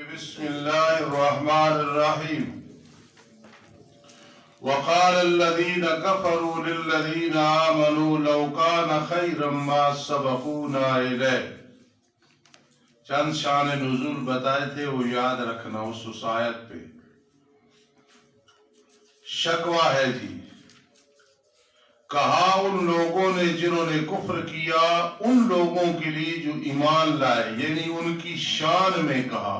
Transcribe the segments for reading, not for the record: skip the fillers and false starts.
بسم الله الرحمن الرحيم وقال الذين كفروا للذين آمنوا لو كان خيرا ما سبقونا إليه. چند شان نزول بتائے تھے وہ یاد رکھنا اس آیت پہ. شکوہ ہے جی، کہا ان لوگوں نے جنہوں نے کفر کیا ان لوگوں کے لیے جو ایمان لائے، یعنی ان کی شان میں کہا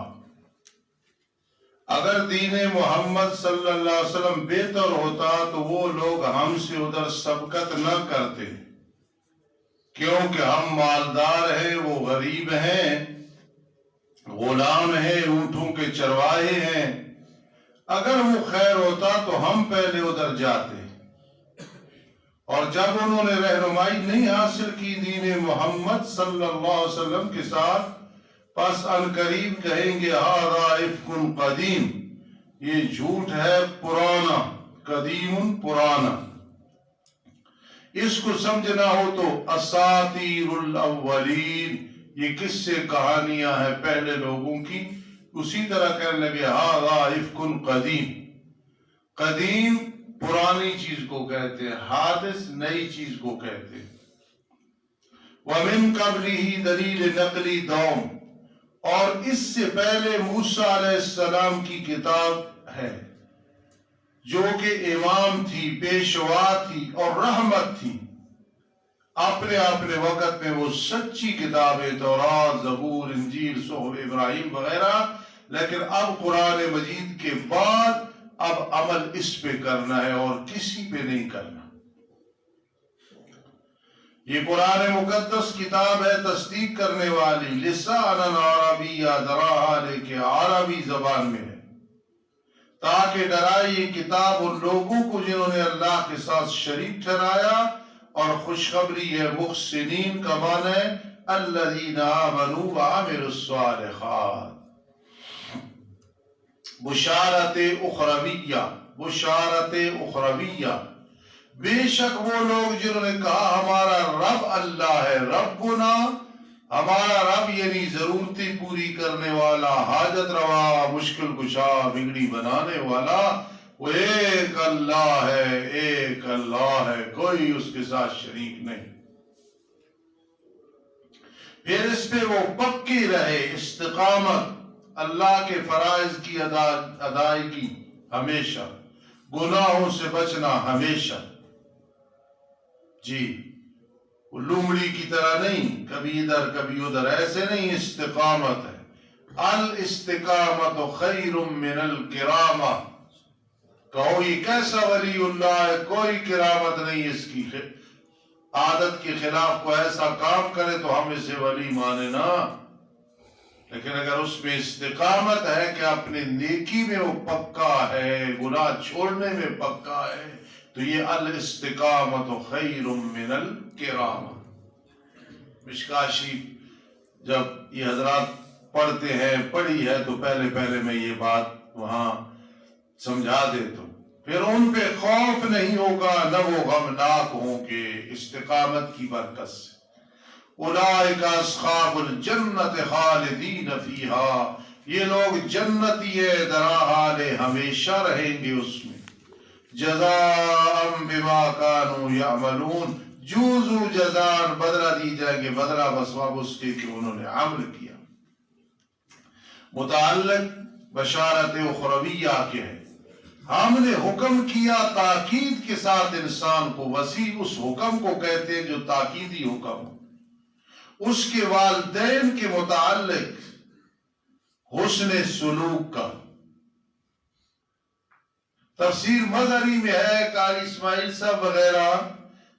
اگر دین محمد صلی اللہ علیہ وسلم بہتر ہوتا تو وہ لوگ ہم سے ادھر سبقت نہ کرتے، کیونکہ ہم مالدار ہیں، وہ غریب ہیں، غلام ہیں، اونٹوں کے چرواہے ہیں. اگر وہ خیر ہوتا تو ہم پہلے ادھر جاتے. اور جب انہوں نے رہنمائی نہیں حاصل کی دین محمد صلی اللہ علیہ وسلم کے ساتھ، پس عنقریب کہیں گے ھذا افک قدیم، یہ جھوٹ ہے پرانا، قدیم پرانا. اس کو سمجھنا ہو تو اساطیر الاولین، یہ کس سے کہانیاں ہیں پہلے لوگوں کی. اسی طرح کہنے لگے ھذا افک قدیم. قدیم پرانی چیز کو کہتے ہیں، حادث نئی چیز کو کہتے ہیں. وَمِن قَبْلِهِ دلیل نقلی دوم، اور اس سے پہلے موسیٰ علیہ السلام کی کتاب ہے جو کہ امام تھی، پیشوا تھی اور رحمت تھی. اپنے اپنے وقت میں وہ سچی کتابیں تورات، زبور، انجیل، صحف ابراہیم وغیرہ، لیکن اب قرآن مجید کے بعد اب عمل اس پہ کرنا ہے اور کسی پہ نہیں کرنا. یہ قرآن مقدس کتاب ہے تصدیق کرنے والی، لسانا عربیہ، دراہا لے کے عربی زبان میں ہے، تاکہ ڈرائے یہ کتاب ان لوگوں کو جنہوں نے اللہ کے ساتھ شریک ٹھہرایا. اور خوشخبری ہے محسنین کا معنی ہے الذین آمنوا وعملوا الصالحات. بشارت اخرویہ، بشارت اخرویہ، بے شک وہ لوگ جنہوں نے کہا ہمارا رب اللہ ہے، ربنا، ہمارا رب یعنی ضرورتیں پوری کرنے والا، حاجت روا، مشکل کشا، بگڑی بنانے والا، وہ ایک اللہ ہے، ایک اللہ ہے، کوئی اس کے ساتھ شریک نہیں. پھر اس پہ وہ پکی رہے، استقامت، اللہ کے فرائض کی ادائیگی ہمیشہ، گناہوں سے بچنا ہمیشہ. جی وہ لومڑی کی طرح نہیں، کبھی ادھر کبھی ادھر، ایسے نہیں. استقامت ہے. الاستقامت خیر من الکرامہ. کہو یہ کیسا ولی اللہ ہے، کوئی کرامت نہیں اس کی، عادت کے خلاف کو ایسا کام کرے تو ہم اسے ولی مانے نا. لیکن اگر اس میں استقامت ہے کہ اپنے نیکی میں وہ پکا ہے، گناہ چھوڑنے میں پکا ہے، تو یہ الاستقامت خیر من الکرامہ. مشکوٰۃ شریف جب یہ حضرات پڑھتے ہیں، پڑھی ہے تو پہلے میں یہ بات وہاں سمجھا دیتا ہوں. پھر ان پہ خوف نہیں ہوگا، نہ وہ غمناک ہوں گے استقامت کی برکت سے. اولئک اصحاب الجنت خالدین فیہا، یہ لوگ جنتی ہے، درحال ہمیشہ رہیں گے اس میں. جزاء بما كانوا یعملون، جوزو جزان، بدلہ دی جائیں گے، بدلہ بسبب اس کے کہ انہوں نے عمل کیا. متعلق بشارت اخرویہ کے ہے. ہم نے حکم کیا تاکید کے ساتھ انسان کو، وسیع اس حکم کو کہتے ہیں جو تاکیدی حکم ہو. اس کے والدین کے متعلق حسن سلوک کا. تفسیر مظہری میں ہے قاری اسماعیل صاحب وغیرہ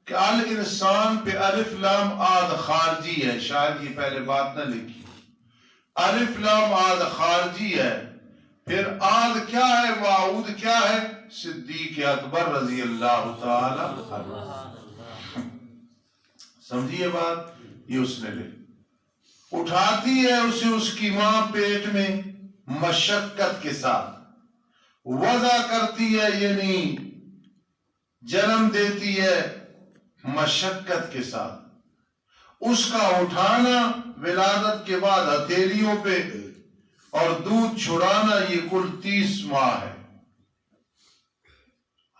کہ الانسان پہ الف لام آد خارجی ہے، شاید یہ پہلے بات نہ لکھی. الف لام آد خارجی ہے. پھر آد کیا ہے، معود کیا ہے، صدیق اکبر رضی اللہ تعالی عنہ. سمجھیے بات، یہ اس نے لے اٹھاتی ہے اسے اس کی ماں پیٹ میں مشقت کے ساتھ، وضع کرتی ہے یعنی جنم دیتی ہے مشقت کے ساتھ. اس کا اٹھانا ولادت کے بعد ہتھیلیوں پہ اور دودھ چھڑانا یہ کل 30 ماہ ہے۔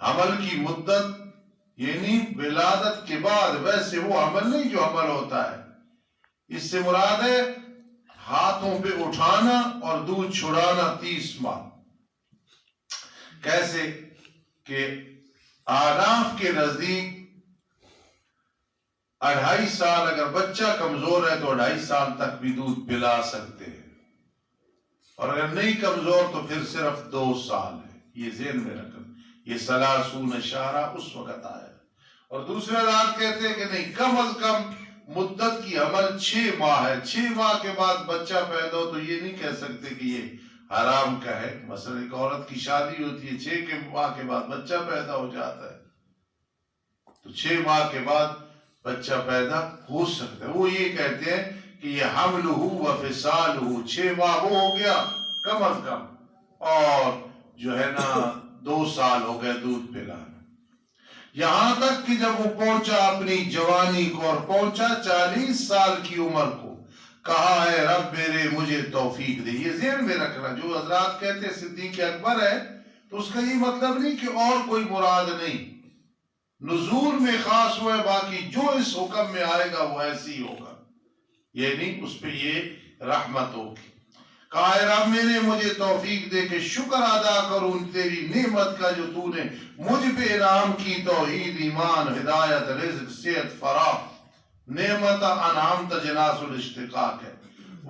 حمل کی مدت یعنی ولادت کے بعد، ویسے وہ عمل نہیں جو عمل ہوتا ہے، اس سے مراد ہے ہاتھوں پہ اٹھانا اور دودھ چھڑانا 30 ماہ۔ کیسے کہ احناف کے نزدیک 2.5 سال، اگر بچہ کمزور ہے تو 2.5 سال تک بھی دودھ پلا سکتے ہیں، اور اگر نہیں کمزور تو پھر صرف 2 سال ہے۔ یہ ذہن میں رکھنا، یہ 30 شہرہ اس وقت آیا۔ اور دوسرے حضرات کہتے ہیں کہ نہیں، کم از کم مدت کی عمل 6 ماہ ہے۔ 6 ماہ کے بعد بچہ پیدا ہو تو یہ نہیں کہہ سکتے کہ یہ حرام کا ہے۔ مثلا ایک عورت کی شادی ہوتی ہے، 6 ماہ کے بعد بچہ پیدا ہو جاتا ہے، تو 6 ماہ کے بعد بچہ پیدا ہو سکتا ہے۔ وہ یہ کہتے ہیں کہ یہ حملہ و فصالہ، 6 ماہ وہ ہو گیا کم از کم، اور جو ہے نا 2 سال ہو گئے دودھ پلانا۔ یہاں تک کہ جب وہ پہنچا اپنی جوانی کو اور پہنچا 40 سال کی عمر کو، کہا ہے رب میرے مجھے توفیق دے۔ یہ ذہن میں رکھنا، جو حضرات کہتے ہیں صدیق اکبر ہے تو اس کا یہ مطلب نہیں کہ اور کوئی مراد نہیں، نزول میں خاص ہوا ہے، باقی جو اس حکم میں آئے گا وہ ایسی ہی ہوگا، یعنی اس پہ یہ رحمت ہوگی۔ کہا ہے رب میرے مجھے توفیق دے کہ شکر ادا کروں تیری نعمت کا جو تو نے مجھ پہ انعام کی، توحید، ایمان، ہدایت، رزق، صحت، فراخ نعمت انعام تجناس الاشتقاق ہے،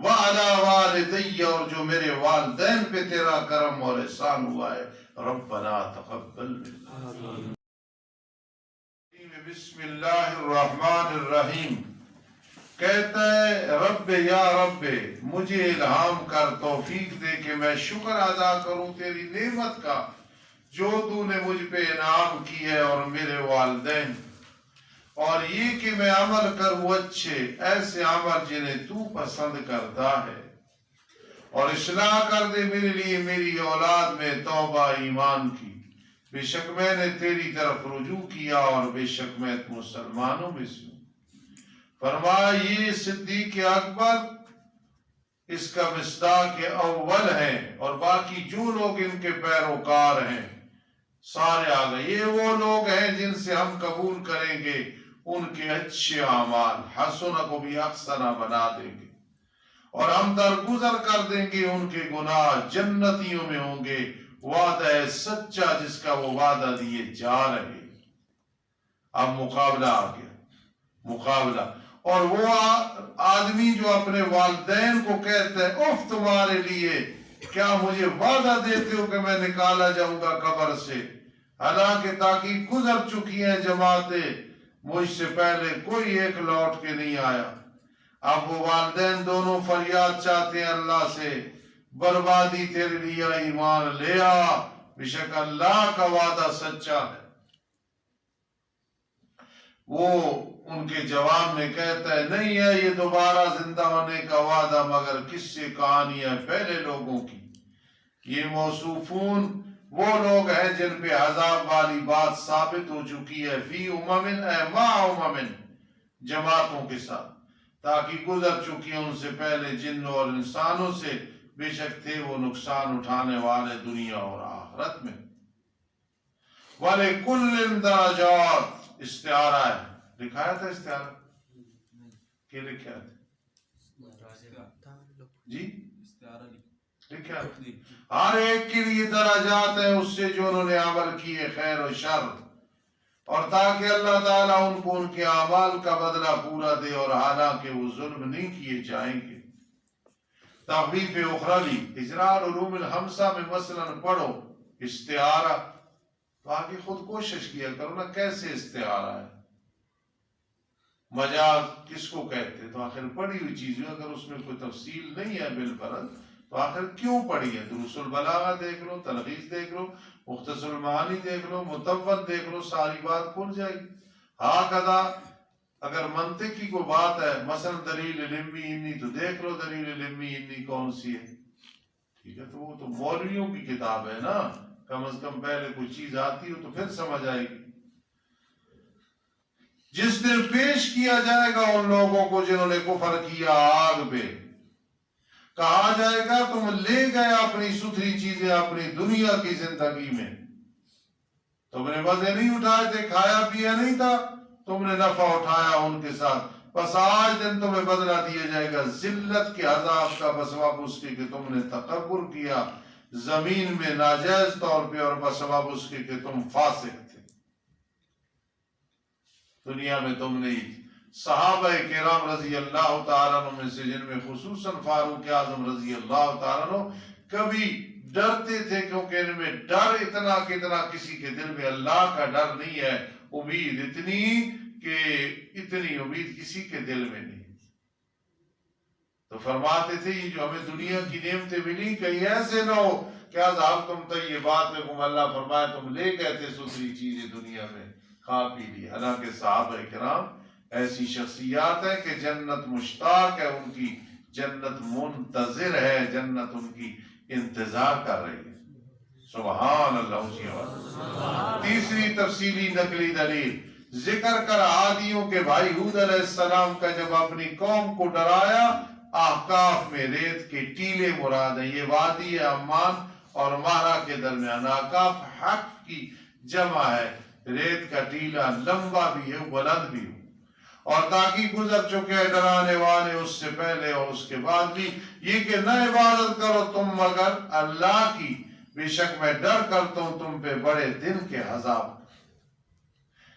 وعلی والدی، اور جو میرے والدین پہ تیرا کرم اور احسان ہوا ہے، ربنا تقبل منا۔ بسم اللہ الرحمن الرحیم، کہتا ہے رب یا رب مجھے الہام کر، توفیق دے کہ میں شکر ادا کروں تیری نعمت کا جو تو نے مجھ پہ انعام کی ہے اور میرے والدین، اور یہ کہ میں عمل کروں اچھے ایسے عمل جنہیں تو پسند کرتا ہے، اور اصلاح کر دے میرے لیے میری اولاد میں توبہ ایمان کی، بے شک میں نے تیری طرف رجوع کیا اور بے شک میں مسلمانوں میں سے ہوں۔ فرمایا یہ صدیق اکبر اس کا مصداق اول ہے، اور باقی جو لوگ ان کے پیروکار ہیں سارے آگئے۔ یہ وہ لوگ ہیں جن سے ہم قبول کریں گے ان کے اچھے اعمال، حسنہ کو بھی احسنہ بنا دیں گے، اور ہم درگزر کر دیں گے ان کے گناہ، جنتیوں میں ہوں گے، وعدہ ہے سچا جس کا وہ وعدہ دیے جا رہے۔ اب مقابلہ آ گیا، مقابلہ، اور وہ آدمی جو اپنے والدین کو کہتا ہے اف تمہارے لیے، کیا مجھے وعدہ دیتے ہو کہ میں نکالا جاؤں گا قبر سے، حالانکہ تاکہ گزر چکی ہیں جماعتیں مجھ سے پہلے، کوئی ایک لوٹ کے نہیں آیا۔ اب وہ والدین دونوں فریاد چاہتے ہیں اللہ سے، بربادی تیرے لیے ایمان لے آ، بے شک اللہ کا وعدہ سچا ہے۔ وہ ان کے جواب میں کہتا ہے نہیں ہے یہ دوبارہ زندہ ہونے کا وعدہ، مگر کس سے کہانی ہے پہلے لوگوں کی۔ یہ موصوفون وہ لوگ ہیں جن پہ عذاب والی بات ثابت ہو چکی ہے، فی اممن اے ما اممن، جماعتوں کے ساتھ، تاکہ گزر چکی ہیں ان سے پہلے جنوں اور انسانوں سے، بے شک تھے وہ نقصان اٹھانے والے دنیا اور آخرت میں۔ وَلِكُلٍّ دَرَجَاتٍ استعارہ ہے، لکھایا تھا استعارہ کیا لکھا تھا جی؟ لکھا ہر ایک کے لیے درجات ہیں اس سے جو انہوں نے عمل کیے خیر و شر، اور تاکہ اللہ تعالیٰ ان کو ان کے اعمال کا بدلہ پورا دے، اور حالانکہ وہ ظلم نہیں کیے جائیں گے۔ تخویف اخروی، اجراء العلوم الخمسہ میں مثلا پڑھو استعارہ، تو آگے خود کوشش کیا کرو نا کیسے استعارہ ہے، مجاز کس کو کہتے، تو آخر پڑھی ہوئی چیز ہے، اگر اس میں کوئی تفصیل نہیں ہے بالفرض تو آخر کیوں پڑھی ہے؟ دروس البلاغہ دیکھ لو، تلخیص دیکھ لو، مختصر المعانی دیکھ لو، متون دیکھ لو، ساری بات کھل جائے گی۔ ہاکذا اگر منطق کی کوئی بات ہے، مثلا دلیل لمی انی، تو دیکھ لو دلیل لمی انی کون سی ہے، ٹھیک ہے، تو وہ تو مولویوں کی کتاب ہے نا، کم از کم پہلے کوئی چیز آتی ہو تو پھر سمجھ آئے گی۔ جس دن پیش کیا جائے گا ان لوگوں کو جنہوں نے کفر کیا آگ پہ، کہا جائے گا تم لے گئے اپنی ستھری چیزیں اپنی دنیا کی زندگی میں، تم نے مزے نہیں اٹھائے تھے، کھایا پیا نہیں تھا، تم نے نفع اٹھایا ان کے ساتھ، بس آج دن تمہیں بدلہ دیا جائے گا ذلت کے عذاب کا بسبب اس کے کہ تم نے تکبر کیا زمین میں ناجائز طور پہ، اور بسبب اس کے کہ تم فاسق تھے۔ دنیا میں تم نے صحابہ کرام رضی اللہ تعالیٰ عنہ میں سے، جن میں خصوصاً فاروق اعظم رضی اللہ تعالیٰ عنہ، کبھی ڈرتے تھے، کیونکہ ان میں ڈر اتنا کہ اتنا کسی کے دل میں اللہ کا ڈر نہیں ہے، امید اتنی کہ اتنی امید کسی کے دل میں نہیں۔ تو فرماتے تھے یہ جو ہمیں دنیا کی نعمتیں ملی، کہیں ایسے نہ ہو کہ عذاب تم طیبات میں، اللہ فرمائے تم لے گئے تھے ستھری چیزیں دنیا میں، کھا پی لی۔ حالانکہ صحابہ کرام ایسی شخصیات ہے کہ جنت مشتاق ہے، ان کی جنت منتظر ہے، جنت ان کی انتظار کر رہی ہے۔ سبحان اللہ اونچی آواز۔ تیسری تفصیلی نقلی دلیل ذکر کر عادیوں کے بھائی ہود علیہ السلام کا جب اپنی قوم کو ڈرایا، احقاف میں ریت کے ٹیلے مراد ہیں، یہ وادی عمان اور مارا کے درمیان، احقاف حق کی جمع ہے، ریت کا ٹیلا لمبا بھی ہے بلند بھی ہو، اور تاکہ گزر چکے ڈرانے والے اس سے پہلے اور اس کے بعد بھی، یہ کہ نہ عبادت کرو تم مگر اللہ کی، بے شک میں ڈر کرتا ہوں تم پہ بڑے دن کے عذاب۔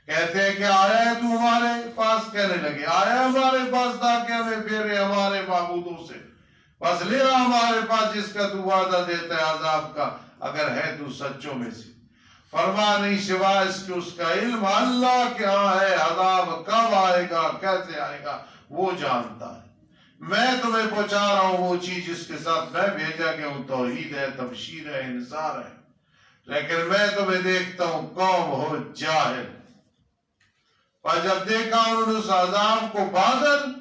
کہتے ہیں کہ آیا ہے تو ہمارے پاس، کہنے لگے آیا ہمارے پاس تاکہ ہمیں پھیرے ہمارے معبودوں سے، بس لے آ ہمارے پاس جس کا تو وعدہ دیتا ہے عذاب کا، اگر ہے تو سچوں میں سے۔ فرما نہیں سوا اس کے اس کا علم اللہ کے ہاں ہے، عذاب کب آئے گا کیسے آئے گا وہ جانتا ہے۔ میں تمہیں پہنچا رہا ہوں وہ چیز جس کے ساتھ میں بھیجا گیا ہوں، توحید ہے، تبشیر ہے، انذار ہے، لیکن میں تمہیں دیکھتا ہوں قوم ہو جاہل۔ اور جب دیکھا انہوں نے اس عذاب کو بادل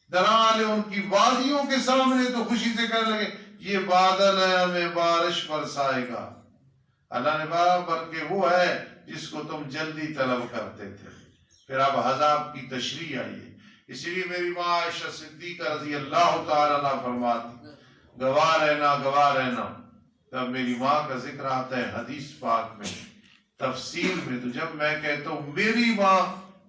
درالے ان کی وادیوں کے سامنے، تو خوشی سے کہنے لگے یہ بادل ہے ہمیں بارش برسائے گا۔ اللہ نے کہا بلکہ وہ ہے جس کو تم جلدی طلب کرتے تھے۔ پھر اب عذاب کی تشریح آئی ہے، اسی لیے میری ماں عائشہ صدیقہ رضی اللہ تعالیٰ عنہ فرماتی گواہ رہنا۔ تب میری ماں کا ذکر آتا ہے حدیث پاک میں تفصیل میں، تو جب میں کہتا ہوں میری ماں،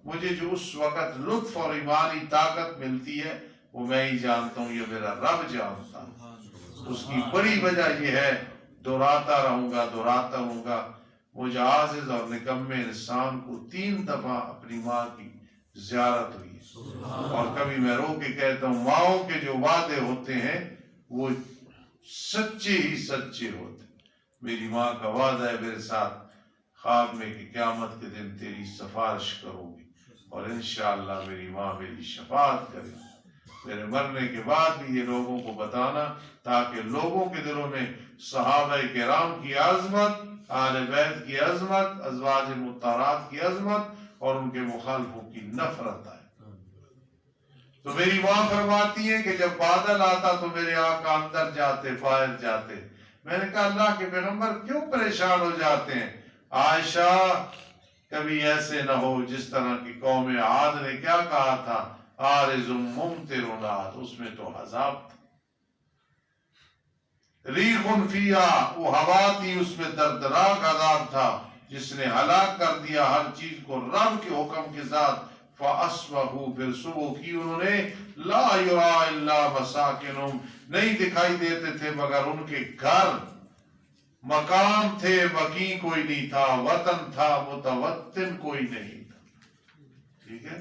مجھے جو اس وقت لطف اور ایمانی طاقت ملتی ہے وہ میں ہی جانتا ہوں، یہ میرا رب جانتا ہے۔ اس کی بڑی وجہ یہ ہے، دہراتا رہوں گا، مجھے عاجز اور نکمے انسان کو 3 دفعہ اپنی ماں کی زیارت ہوئی ہے، اور کبھی میں رو کے کہتا ہوں ماؤں کے جو وعدے ہوتے ہیں وہ سچے ہی سچے ہوتے۔ میری ماں کا وعدہ ہے میرے ساتھ خواب میں کہ قیامت کے دن تیری سفارش کروں گی، اور انشاءاللہ میری ماں میری شفاعت کرے گی، میرے مرنے کے بعد بھی یہ لوگوں کو بتانا، تاکہ لوگوں کے دلوں میں صحابہ کرام کی عظمت، اہل بیت کی عظمت، ازواج مطہرات کی عظمت اور ان کے مخالفوں کی نفرت آئے۔ تو میری ماں فرماتی ہے کہ جب بادل آتا تو میرے آقا اندر جاتے، باہر جاتے۔ میں نے کہا اللہ کے پیغمبر کیوں پریشان ہو جاتے ہیں؟ عائشہ کبھی ایسے نہ ہو جس طرح کی قوم عاد نے کیا کہا تھا، عارض ممطر عاد، اس میں تو عذاب تھا، ریح فیہا، وہ ہوا تھی اس میں دردناک عذاب تھا، جس نے ہلاک کر دیا ہر چیز کو رب کے حکم کے ساتھ۔ فَأَصْبَحُوا، پھر صبح کی انہوں نے، لا یرا الا مساکنہم، نہیں دکھائی دیتے تھے مگر ان کے گھر، مقام تھے مقیم کوئی نہیں تھا، وطن تھا متوطن کوئی نہیں تھا۔ ٹھیک ہے،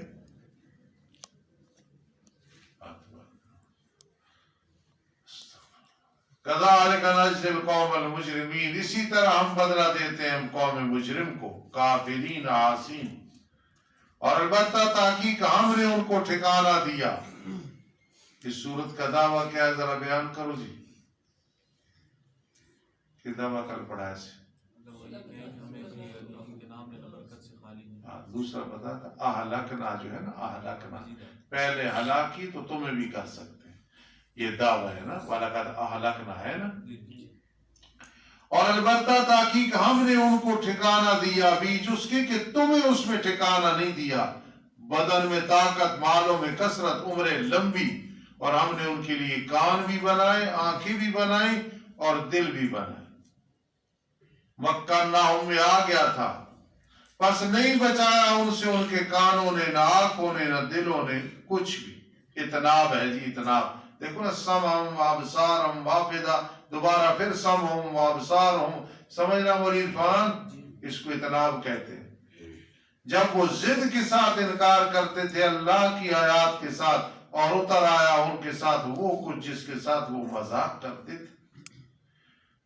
کذالک نجزی القوم المجرمین، اسی طرح ہم بدلہ دیتے ہیں ہم قوم مجرم کو، کافرین عاصین، اور البتہ تحقیق ہم نے ان کو ٹھکانہ دیا۔ اس صورت کا دعویٰ کیا ہے ذرا بیان کرو جی، کہ دعویٰ کل پڑھا ہے سے دوسرا پتا تھا اہلکنا، جو ہے نا اہلکنا، پہلے ہلاکی تو تمہیں بھی کر سکتے ہیں، یہ دعویٰ ہے نا، وَلَقَدْ أَهْلَكْنَا ہے نا۔ اور البتہ تحقیق ہم نے ان کو ٹھکانہ دیا، بیچ اس کے کہ تمہیں اس میں ٹھکانہ نہیں دیا، بدن میں طاقت، مالوں میں کثرت، عمریں لمبی، اور ہم نے ان کے لیے کان بھی بنائے، آنکھیں بھی بنائی اور دل بھی بنائے۔ مکناہم میں آ گیا تھا، پس نہیں بچایا ان سے ان کے کانوں نے، نہ آنکھوں نے، نہ دلوں نے کچھ بھی۔ اتناب ہے جی، اتناب۔ دیکھو نا، سمعہم وابصارہم وافدہ، دوبارہ پھر سمعہم وابصارہم، سمجھنا مولی عرفان، اس کو اتناب کہتے ہیں۔ جب وہ ضد کے ساتھ انکار کرتے تھے اللہ کی آیات کے ساتھ، اور اتر آیا ان کے ساتھ وہ کچھ جس کے ساتھ وہ مذاق کرتے تھے۔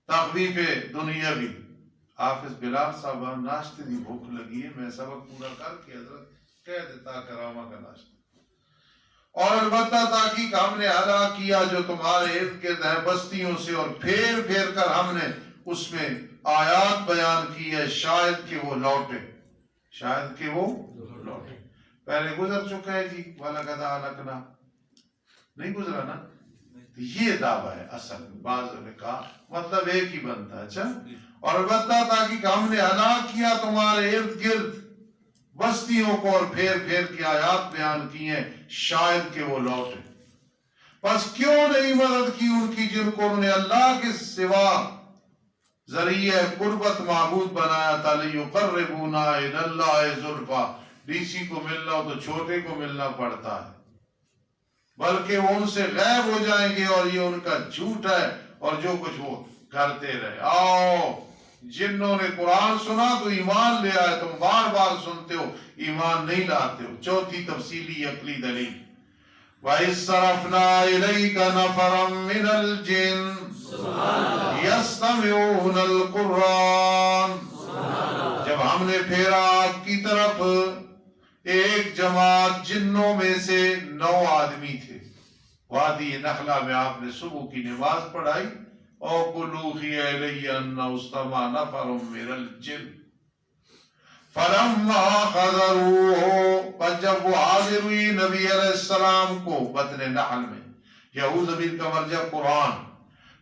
تخویف دنیاوی۔ حافظ بلال صاحب، ناشتے دی بھوک لگی ہے، میں سبق پورا کر کے حضرت کہہ دیتا کرامہ کا ناشتہ۔ اور البتہ تحقیق ہم نے ہلاک کیا جو تمہارے ارد گرد ہیں بستیوں سے، اور پھیر پھیر کر ہم نے اس میں آیات بیان کی ہے، شاید کہ وہ لوٹے، شاید کہ وہ لوٹے۔ پہلے گزر چکا ہے جی، وَلَقَدْ أَهْلَكْنَا، نہیں گزرا نا؟ یہ دعویٰ ہے اصل میں، بعضوں نے کہا مطلب ایک ہی بنتا ہے۔ اچھا، اور البتہ تاکہ ہم نے ہلاک کیا تمہارے ارد گرد بستیوں کو، اور پھیر پھیر کی آیات بیان کی ہیں، شاید کہ وہ لوٹے۔ پس کیوں نہیں مدد کی ان کی جن کو انہوں نے اللہ کے سوا ذریعہ قربت معبود بنایا تھا، لِيُقَرِّبُونَا إِلَى اللَّهِ زُلْفَىٰ، ڈی سی کو ملنا ہو تو چھوٹے کو ملنا پڑتا ہے، بلکہ وہ ان سے غائب ہو جائیں گے، اور یہ ان کا جھوٹ ہے اور جو کچھ وہ کرتے رہے۔ آؤ، جنہوں نے قرآن سنا تو ایمان لے آئے، تم بار بار سنتے ہو ایمان نہیں لاتے ہو۔ چوتھی تفصیلی عقلی دلیل، وَإِذْ صَرَفْنَا إِلَيْكَ نَفَرًا مِّنَ الْجِنِّ يَسْتَمِعُونَ الْقُرْآنَ، جب ہم نے پھیرا آپ کی طرف ایک جماعت جنوں میں سے 9 آدمی تھے، وادی نخلہ میں آپ نے صبح کی نماز پڑھائی، او قُلُوخِيَ إِلَيَّ أَنَّهُ اسْتَمَعَ نَفَرٌ مِّنَ الْجِنِّ فَلَمَّا حَضَرُوهُ، پس جب وہ حاضر ہوئی نبی علیہ السلام کو، بطن نحل میں، یہود ضمیر کا مرجع قرآن،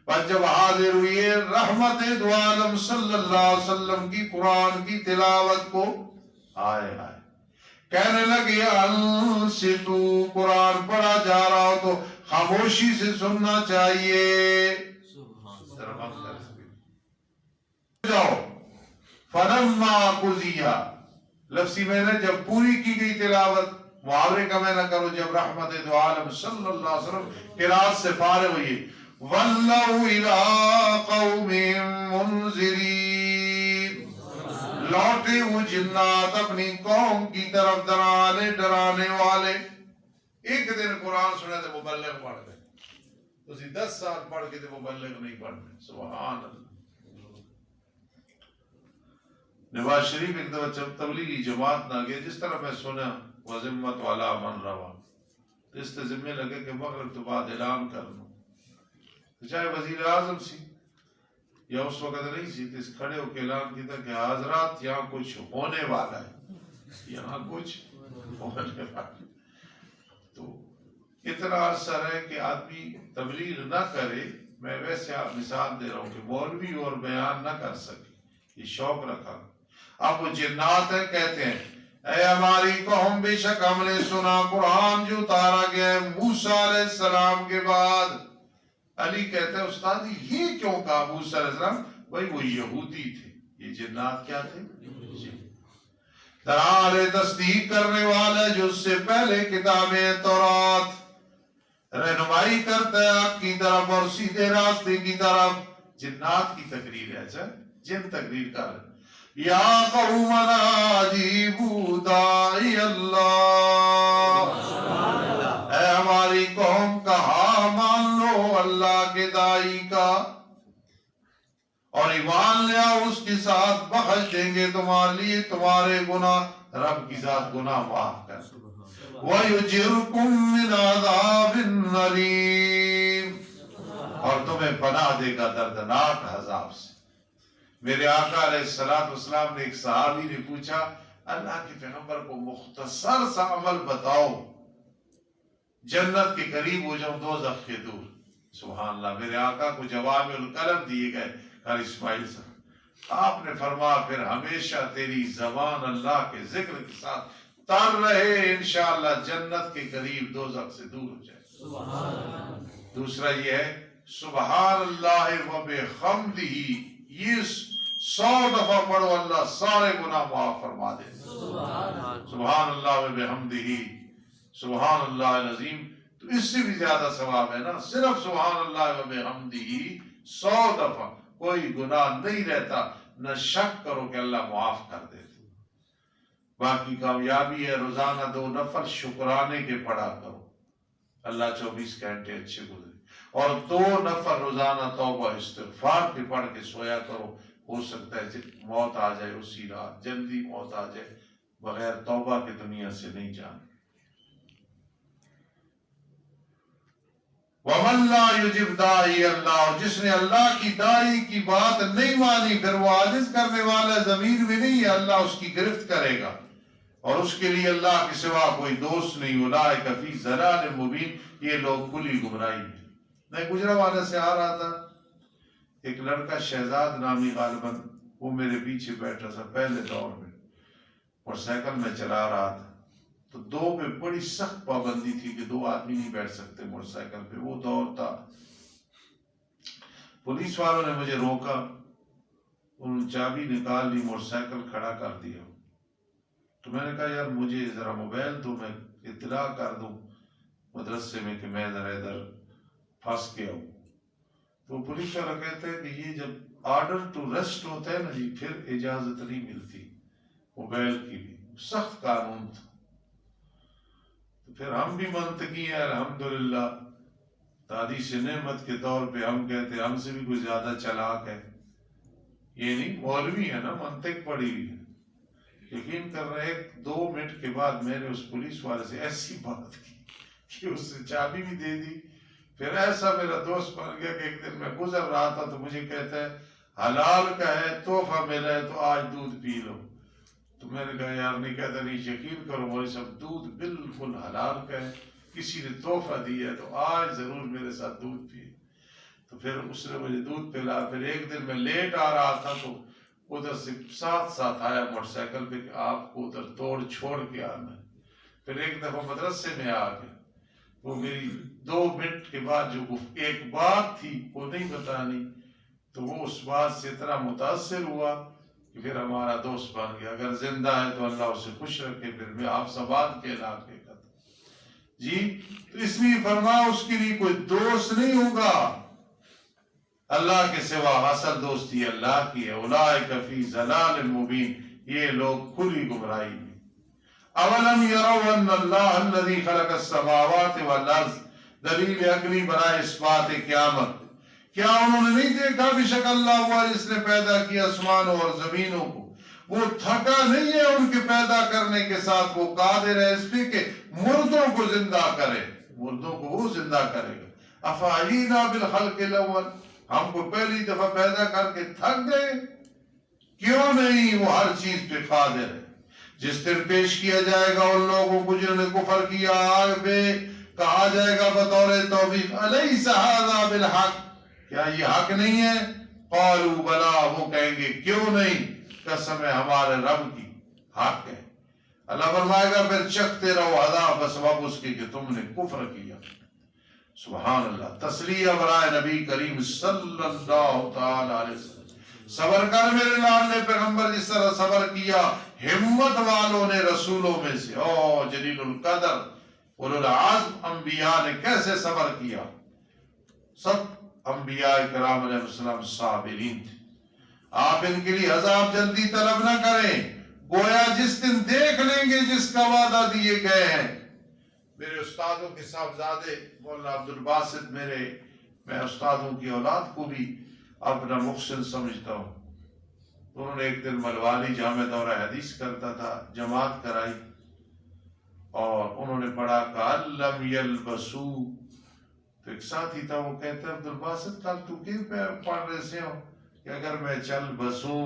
پس جب حاضر ہوئی رحمت دو عالم صلی اللہ علیہ وسلم کی قرآن کی تلاوت کو، آئے آئے کہنے لگے انصتو، قرآن پڑھا جا رہا ہو تو خاموشی سے سننا چاہیے۔ جاؤ، فلما قضی، لفظی میں نے جب پوری کی گئی تلاوت، محاورے کا میں نہ کرو، جب رحمت دو عالم صلی اللہ علیہ وسلم قرات سے فارغ ہوئی، وَلَّوْا إِلَىٰ قَوْمِهِم مُنذِرِينَ، لوٹے وہ جنات اپنی قوم کی طرف ڈرانے والے۔ ایک دن قرآن سنے تو مبلغ پڑھ گئے، اسی 10 سال پڑھ کے تو مبلغ نہیں پڑھنے، سبحان اللہ۔ نواز شریف ایک دفعہ جب تبلیغی جماعت نہ گئے، جس طرح میں سنا وَذِمَّتُ عَلَىٰ مَنْ رَوَىٰ، اس سے ذمہ لگے کہ مغرب تو بعد اعلان کر دوں، چاہے وزیر اعظم سی یا اس وقت نہیں سی، تو اس کھڑے ہو کے اعلان کیا تھا کہ حضرات یہاں کچھ ہونے والا ہے، یہاں کچھ ہونے والا ہے۔ تو اتنا اثر ہے کہ آدمی تبلیغ نہ کرے۔ میں ویسے آپ مثال دے رہا ہوں کہ مولوی اور بیان نہ کر سکے، یہ شوق رکھا۔ اب وہ جنات ہیں، کہتے ہیں اے ہماری قوم، بے شک ہم نے سنا قرآن جو اتارا گیا ہے موسیٰ علیہ السلام کے بعد۔ علی کہتے ہیں استاد یہ کیوں کہا موسیٰ علیہ السلام؟ بھائی وہ یہودی تھے، یہ جنات کیا تھے؟ درحال تصدیق کرنے والے جو اس سے پہلے کتابیں تورات رہنمائی کرتا ہے آپ کی طرف اور سیدھے راستے کی طرف۔ جنات کی تقریر ہے، اچھا جن تقریر کر رہے یا قومنا اجیبوا داعی اللہ، اے ہماری قوم کہا مان لو اللہ کے دائی کا، اور ایمان لیا اس کے ساتھ بخش دیں گے تمہارے لیے تمہارے گناہ، رب کی ذات گناہ معاف کر۔ وَيُجِرْكُم مِّنْ عَذَابٍ أَلِيمٍ، اور تمہیں پناہ دے گا دردناک عذاب سے۔ میرے آقا علیہ السلام نے ایک صحابی نے پوچھا اللہ کے پیغمبر کو مختصر سا عمل بتاؤ جنت کے قریب ہو جاؤں دوزخ کے دور۔ سبحان اللہ، میرے آقا کو جواب القلم دیے گئے قاری اسماعیل صاحب، آپ نے فرمایا پھر ہمیشہ تیری زبان اللہ کے ذکر کے ساتھ تر رہے، انشاءاللہ جنت کے قریب دوزخ سے دور ہو جائے۔ دوسرا یہ ہے سبحان اللہ و بحمدہ، یہ 100 دفعہ پڑھو اللہ سارے گناہ معاف فرما دے. سبحان اللہ و بحمدہ، سبحان اللہ العظیم. تو اس سے بھی زیادہ ثواب ہے نا. صرف سبحان اللہ و بحمدہ 100 دفعہ کوئی گناہ نہیں رہتا. نہ شک کرو کہ اللہ معاف کر دیتے. باقی کامیابی ہے روزانہ 2 نفل شکرانے کے پڑھا کرو، اللہ 24 گھنٹے اچھے گزرے. اور 2 نفل روزانہ توبہ استغفار کے پڑھ کے سویا کرو. ہو سکتا ہے موت آ جائے اسی رات، جلدی موت آ جائے، بغیر توبہ کے دنیا سے نہیں جانا. وَمَن لَا يُجِبْ دَاعِيَ اللَّهُ، جس نے اللہ کی داعی کی بات نہیں مانی، پھر وہ عاجز کرنے والا ضمیر بھی نہیں ہے، اللہ اس کی گرفت کرے گا اور اس کے لیے اللہ کے سوا کوئی دوست نہیں. اولئک فی ضلال مبین، یہ لوگ کھلی گمراہی میں. میں گجرانوالہ سے آ رہا تھا، ایک لڑکا شہزاد نامی غالباً، وہ میرے پیچھے بیٹھا تھا. پہلے دور میں موٹر سائیکل میں چلا رہا تھا تو 2 پہ بڑی سخت پابندی تھی کہ 2 آدمی نہیں بیٹھ سکتے موٹر سائیکل پہ. وہ دور تھا. پولیس والوں نے مجھے روکا، انہوں نے چابی نکال لی، موٹر سائیکل کھڑا کر دیا. تو میں نے کہا یار مجھے ذرا موبائل دو، میں اطلاع کر دوں مدرسے میں کہ میں ذرا ادھر پھنس گیا ہوں. تو پولیس والا کہتا ہے کہ یہ جب آرڈر ٹو ریسٹ ہوتا ہے نا جی، پھر اجازت نہیں ملتی موبائل کی بھی. سخت قانون تھا. تو پھر ہم بھی منطقی ہیں الحمدللہ، حدیث نعمت کے طور پہ ہم کہتے ہیں ہم سے بھی کوئی زیادہ چلاک ہے. یہ نہیں، مولوی ہے نا، منطق پڑی ہوئی ہے. یقین کر رہے 2 منٹ کے بعد میں نے اس پولیس والے سے ایسی بات کی کہ اس سے چابی بھی دے دی. پھر ایسا میرا دوست بن گیا کہ ایک دن میں گزر رہا تھا تو مجھے کہتا ہے حلال کا ہے، تحفہ ملا ہے تو آج دودھ پی لو. تو میں نے کہا یار نہیں. کہتا نہیں یقین کرو مولوی صاحب دودھ بالکل حلال کا ہے، کسی نے تحفہ دیا ہے تو آج ضرور میرے ساتھ دودھ پیے. تو پھر اس نے مجھے دودھ پلا. پھر ایک دن میں لیٹ آ رہا تھا تو ادھر سے ساتھ آیا موٹر سائیکل پہ کہ آپ کو ادھر توڑ چھوڑ کے آنا ہے. پھر ایک دفعہ مدرسے میں آ گیا. وہ میری 2 منٹ کے بعد جو ایک بات تھی وہ نہیں بتانی، تو وہ اس بات سے اتنا متاثر ہوا کہ پھر ہمارا دوست بن گیا. اگر زندہ ہے تو اللہ اسے خوش رکھے. پھر میں آپ سباد کے علاقے کا تھا جی. تو اس لیے فرمایا اس کے لیے کوئی دوست نہیں ہوگا اللہ کے سوا، اصل دوستی اللہ کی ہے. اولئک فی ضلال مبین، یہ لوگ کھلی گمراہی میں. اولم یروا ان اللہ الذی خلق السماوات والارض، دلیل عقلی برائے اثبات قیامت. کیا انہوں نے نہیں دیکھا بے شک اللہ ہوا جس نے پیدا کیا آسمانوں اور زمینوں کو، وہ تھکا نہیں ہے ان کے پیدا کرنے کے ساتھ، وہ قادر ہے اس پہ کہ مردوں کو زندہ کرے. مردوں کو وہ زندہ کرے گا. افعلینا بالخلق الاول، ہم کو پہلی دفعہ پیدا کر کے تھک گئے؟ کیوں نہیں، وہ ہر چیز پہ قادر ہے. جس دن پیش کیا جائے گا ان لوگوں کو جنہوں نے کفر کیا آگ پہ، کہا جائے گا بطور توبیخ الیس ھذا بالحق، کیا یہ حق نہیں ہے؟ قالوا بلا، وہ کہیں گے کیوں نہیں، قسم ہے ہمارے رب کی حق ہے. اللہ فرمائے گا پھر چکھتے رہو عذاب بسبب اس کے کہ تم نے کفر کیا. سبحان اللہ. تسلیہ برائے نبی کریم صلی اللہ تعالی علیہ وسلم. صبر کر میرے لاڈلے پیغمبر، جس طرح صبر کیا ہمت والوں نے رسولوں میں سے. او جلیل القدر اولو العزم انبیاء نے کیسے صبر کیا. سب انبیاء کرام علیہ السلام صابرین تھے. آپ ان کے لیے عذاب جلدی طلب نہ کریں، گویا جس دن دیکھ لیں گے جس کا وعدہ دیے گئے ہیں. میرے استادوں کے صاحبزادے مولانا عبد الباسط، میں استادوں کی اولاد کو بھی اپنا محسن سمجھتا ہوں. انہوں نے ایک دن ملوالی جامع دورہ حدیث کرتا تھا، جماعت کرائی اور انہوں نے پڑھا کَأَن لَّمْ يَلْبَسُوا. تو ایک ساتھی تھا، وہ کہتا ہے عبد الباسط کل تو کیوں پڑھ رہے سے ہو کہ اگر میں چل بسوں.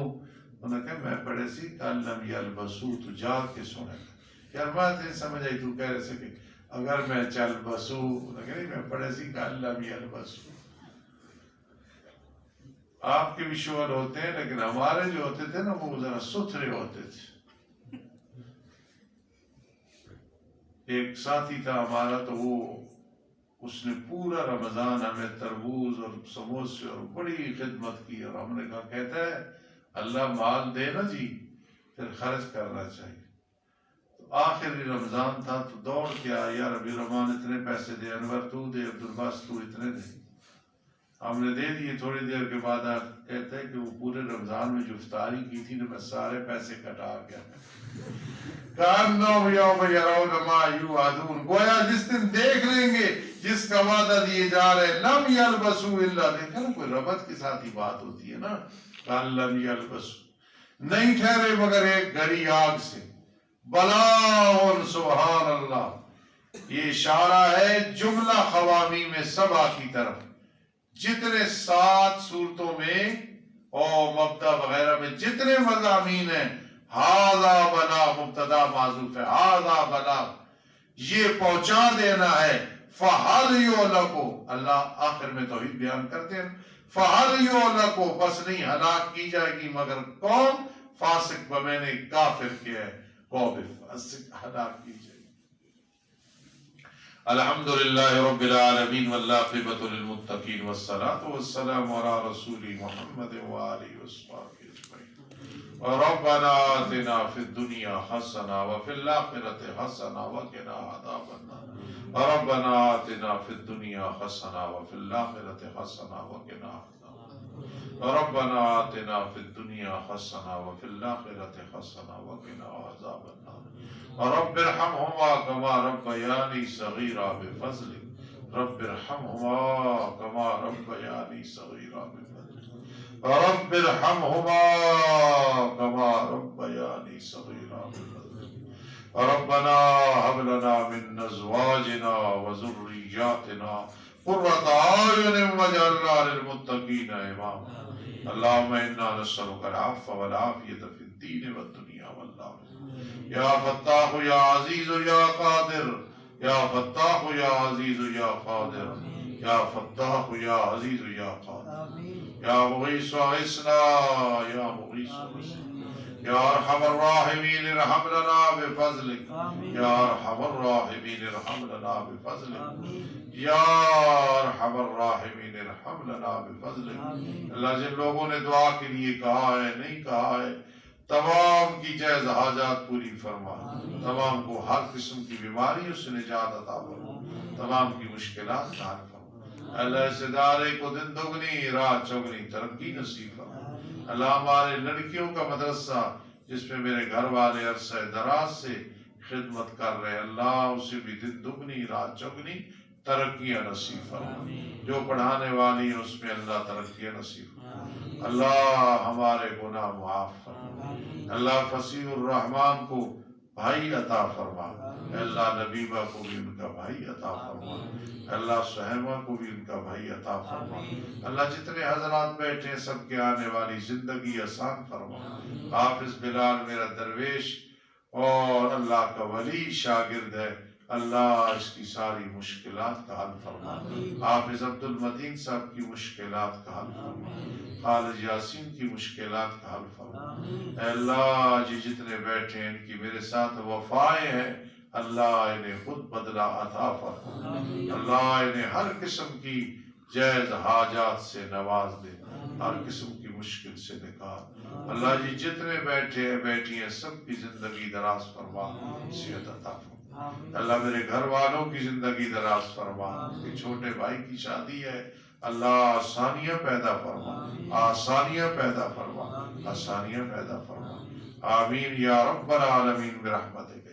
انہوں نے کہا میں پڑھے سی کَأَن لَّمْ يَلْبَسُوا، تو جاگ کے سونے کا. یار بات نہیں سمجھ آئی، تو کہہ رہے سے کہ اگر میں چل بسوں. انہوں نے کہا نہیں میں پڑھے سی کَأَن لَّمْ يَلْبَسُوا. آپ کے بھی شعر ہوتے ہیں لیکن ہمارے جو ہوتے تھے نا وہ ذرا ستھرے ہوتے تھے. ایک ساتھی تھا ہمارا، تو وہ اس نے پورا رمضان ہمیں تربوز اور سموسے اور بڑی خدمت کی، اور ہم نے کہا کہتا ہے اللہ مال دے نا جی پھر خرچ کرنا چاہیے۔ تو آخری رمضان تھا تو دوڑ کے آیا، یار ابھی رحمان اتنے پیسے دے، انور تو دے، عبدالباس تو اتنے دے۔ ہم نے دے دیے۔ تھوڑی دیر کے بعد آپ کہتے ہیں کہ وہ پورے رمضان میں جو افطاری کی تھی نا میں سارے پیسے کٹا گیا۔ کانوں یوم یرون ما یوعدون، گویا جس دن دیکھ لیں گے جس کا وعدہ دیے جا رہے، لم یلبسوا الا، دیکھا نا کوئی ربط کے ساتھ ہی بات ہوتی ہے نا، قال لم یلبسوا، نہیں ٹھہرے مگر ایک گھڑی آگ سے، بلاغ سبحان اللہ۔ یہ اشارہ ہے جملہ خوامی میں سبا کی طرف، جتنے 7 صورتوں میں اور مبدا وغیرہ میں جتنے مضامین ہیں، ہاذا بلاغ مبتدا معذوف ہے، ہاذا بلاغ یہ پہنچا دینا ہے، فَحَلْ يُعْلَقُ، اللہ آخر میں توحید بیان کرتے ہیں، فَحَلْ يُعْلَقُ، بس نہیں ہلاک کی جائے گی مگر کون؟ فاسق، میں نے کافر کیا ہے، قوم فاسق ہلاک کی جائے گی۔ الحمدللہ رب العالمین والعاقبۃ للمتقین والصلاۃ والسلام علی رسول محمد وآلہ وصحبہ اجمعین۔ ربنا آتنا فی الدنیا حسنہ وفی الآخرۃ حسنہ وقنا عذاب النار۔ ربنا آتنا فی الدنیا حسنہ وفی الآخرۃ حسنہ وقنا عذاب النار۔ ربنا آتنا فی الدنیا حسنہ وفی الآخرۃ حسنہ وقنا عذاب النار۔ رب ارحمہما کما ربیانی صغیرا بفضلک، رب ارحمہما کما ربیانی صغیرا بفضلک، رب ارحمہما کما ربیانی صغیرا بفضلک، ربنا هب لنا من ازواجنا وذریاتنا قرۃ اعین واجعلنا للمتقین اماما۔ اللہم انا نسألک العفو والعافیۃ فی الدین والدنیا والآخرہ۔ یا فتاح یا عزیز یا قادر، یا فتاح یا عزیز یا قادر، یا فتاح یا عزیز یا قادر، یا مغیث اغثنا، یا مغیث اغثنا، یا ارحم الراحمین ارحم لنا بفضلک، یا ارحم الراحمین ارحم لنا بفضلک، یا ارحم الراحمین ارحم لنا بفضلک۔ اللہ جن لوگوں نے دعا کے لیے کہا ہے نہیں کہا ہے، تمام کی جائز حاجات پوری فرما، تمام کو ہر قسم کی بیماریوں سے نجات عطا فرما، تمام کی مشکلات حل فرما۔ اللہ اس ادارے کو دن دگنی رات چوگنی ترقی نصیب فرما۔ اللہ ہمارے لڑکیوں کا مدرسہ جس میں میرے گھر والے عرصہ دراز سے خدمت کر رہے، اللہ اسے بھی دن دگنی رات چوگنی ترقیاں نصیب فرما۔ جو پڑھانے والی ہیں اس میں اللہ ترقیاں نصیب فرما۔ اللہ ہمارے گناہ معاف فرما۔ اللہ فصیح الرحمان کو بھائی عطا فرما۔ اللہ نبیبہ کو بھی ان کا بھائی عطا فرما۔ اللہ سہیمہ کو بھی ان کا بھائی عطا فرما۔ اللہ جتنے حضرات بیٹھے ہیں سب کے آنے والی زندگی آسان فرما۔ حافظ بلال میرا درویش اور اللہ کا ولی شاگرد ہے، اللہ اس کی ساری مشکلات کا حل فرما۔ حافظ عبد المدین صاحب کی مشکلات کا حل فرما۔ خالد یاسین کی مشکلات کا حل فرما۔ اے اللہ جی جتنے بیٹھے ہیں ان کی میرے ساتھ وفائیں ہیں، اللہ انہیں خود بدلہ عطا فرما۔ اللہ انہیں ہر قسم کی جائز حاجات سے نواز دے، ہر قسم کی مشکل سے نکال۔ اللہ جی جتنے بیٹھے ہیں بیٹھی ہیں سب کی زندگی دراز فرما، صحت عطا فرما۔ اللہ میرے گھر والوں کی زندگی دراز فرما، کہ چھوٹے بھائی کی شادی ہے، اللہ آسانیاں پیدا فرما، آسانیاں پیدا فرما، آسانیاں پیدا فرما۔ آمین یا رب العالمین برحمتک۔